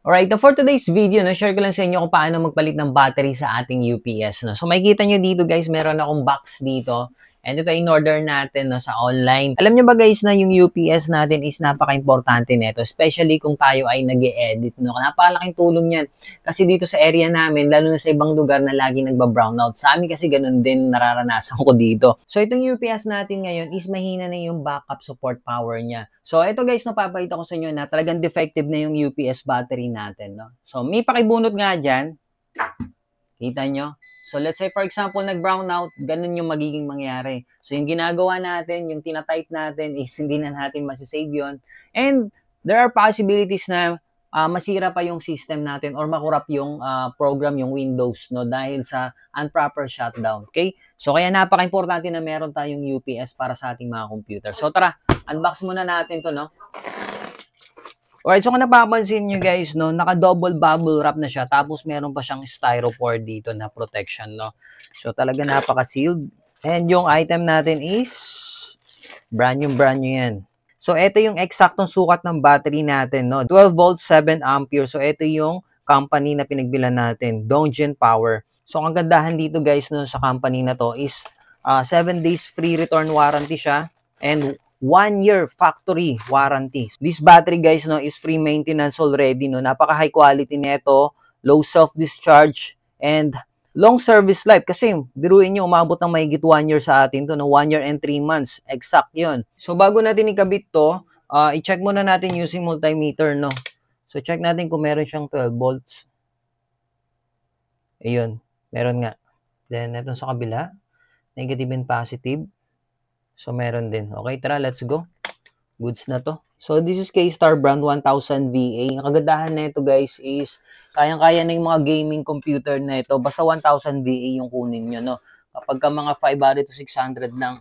Alright, now for today's video, share ko lang sa inyo kung paano magpalit ng battery sa ating UPS. So makikita nyo dito guys, meron akong box dito. And ito in-order natin sa online. Alam nyo ba guys na yung UPS natin is napaka-importante nito, especially kung tayo ay nag-e-edit. Napakalaking tulong yan. Kasi dito sa area namin, lalo na sa ibang lugar na lagi nagba-brownout. Sa amin kasi ganun din nararanasan ko dito. So itong UPS natin ngayon is mahina na yung backup support power niya. So ito guys, napapakita ko sa inyo na talagang defective na yung UPS battery natin. So may pakibunot nga dyan. Kita nyo? So, let's say, for example, nag-brown out, ganun yung magiging mangyari. So, yung ginagawa natin, yung tinatype natin, is hindi na natin masisave yun. And, there are possibilities na masira pa yung system natin or makurap yung program, yung Windows, dahil sa improper shutdown. Okay? So, kaya napaka-importante na meron tayong UPS para sa ating mga computer. So, tara, unbox muna natin to, Alright, so kung napapansin nyo guys, naka-double bubble wrap na siya. Tapos meron pa siyang styrofoam dito na protection, So talaga napaka-sealed. And yung item natin is brand new yan. So ito yung eksaktong sukat ng battery natin, 12 volts, 7 ampere. So ito yung company na pinagbilan natin, Dongjian Power. So ang gandahan dito guys, sa company na to is 7 days free return warranty siya. And 1 year factory warranty. This battery guys is free maintenance already, Napaka high quality nito, low self-discharge and long service life kasi biruin niyo umabot ng mahigit 1 year sa atin to, 1 year and 3 months. Exact 'yon. So bago natin ikabit to, i-check muna natin using multimeter, So check natin kung meron siyang 12 volts. Ayun, meron nga. Then itong sa kabila, negative and positive. So, meron din. Okay, tara, let's go. Goods na to. So, this is K-Star brand 1000 VA. Ang kagandahan na ito, guys, is kayang-kaya na yung mga gaming computer na ito. Basta 1000 VA yung kunin nyo, Kapag ka mga 500 to 600 ng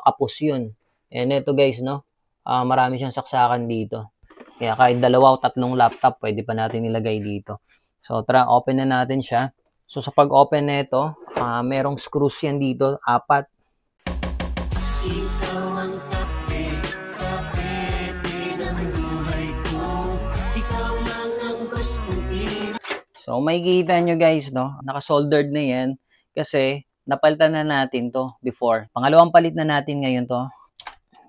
kapos yun. And ito, guys, marami siyang saksakan dito. Kaya kahit 2 o 3 laptop, pwede pa natin ilagay dito. So, tara, open na natin siya. So, sa pag-open na ito, merong screws yan dito, 4. Ikaw ang kape, pinambuhay ko. Ikaw lang ang gustong So, makikita nyo guys, naka-soldered na yan kasi napalitan na natin to before. Pangalawang palit na natin ngayon to.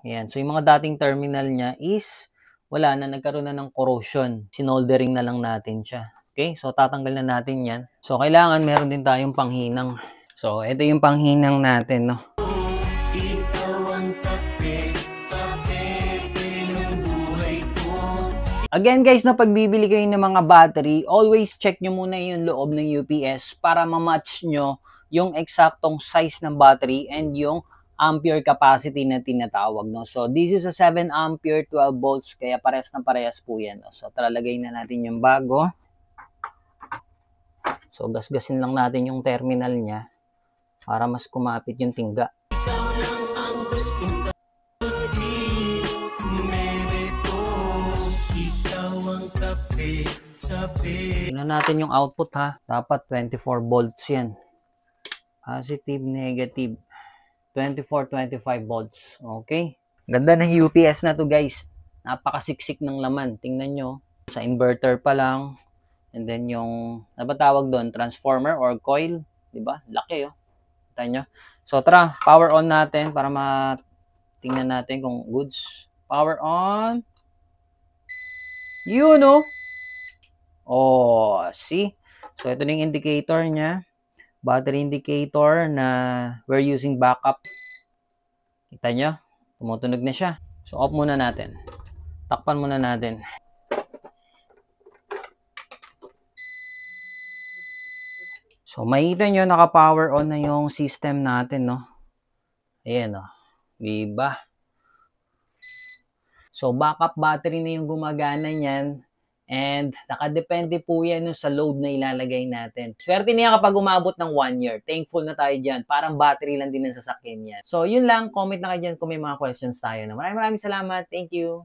Ayan. So, yung mga dating terminal niya is wala na, nagkaroon na ng corrosion. Sinoldering na lang natin siya. Okay? So, tatanggal na natin yan. So, kailangan meron din tayong panghinang. So, ito yung panghinang natin, Again guys, pagbibili kayo ng mga battery, always check nyo muna yung loob ng UPS para ma-match nyo yung eksaktong size ng battery and yung ampere capacity na tinatawag. So this is a 7 ampere 12 volts, kaya parehas na parehas po yan. So talagay na natin yung bago. So gasgasin lang natin yung terminal niya para mas kumapit yung tingga. Tingnan natin yung output Dapat 24 volts yan. Positive, negative. 24, 25 volts. Okay. Ganda ng UPS na to guys. Napakasiksik ng laman. Tingnan nyo. Sa inverter pa lang. And then yung, tawag doon? Transformer or coil. Diba? Laki Kita nyo. So tara, power on natin para tingnan natin kung goods. Power on. Yun Oh, see? So, ito na yung indicator niya. Battery indicator na we're using backup. Kita nyo? Tumutunog na siya. So, off muna natin. Takpan muna natin. So, makikita nyo, naka-power on na yung system natin, Ayan, Diba? So, backup battery na yung gumagana niyan. And nakadepende po yan sa load na ilalagay natin. Swerte niya kapag umabot ng 1 year. Thankful na tayo dyan. Parang battery lang din ang sasakyan yan. So, yun lang. Comment na kayo dyan kung may mga questions tayo. Maraming salamat. Thank you.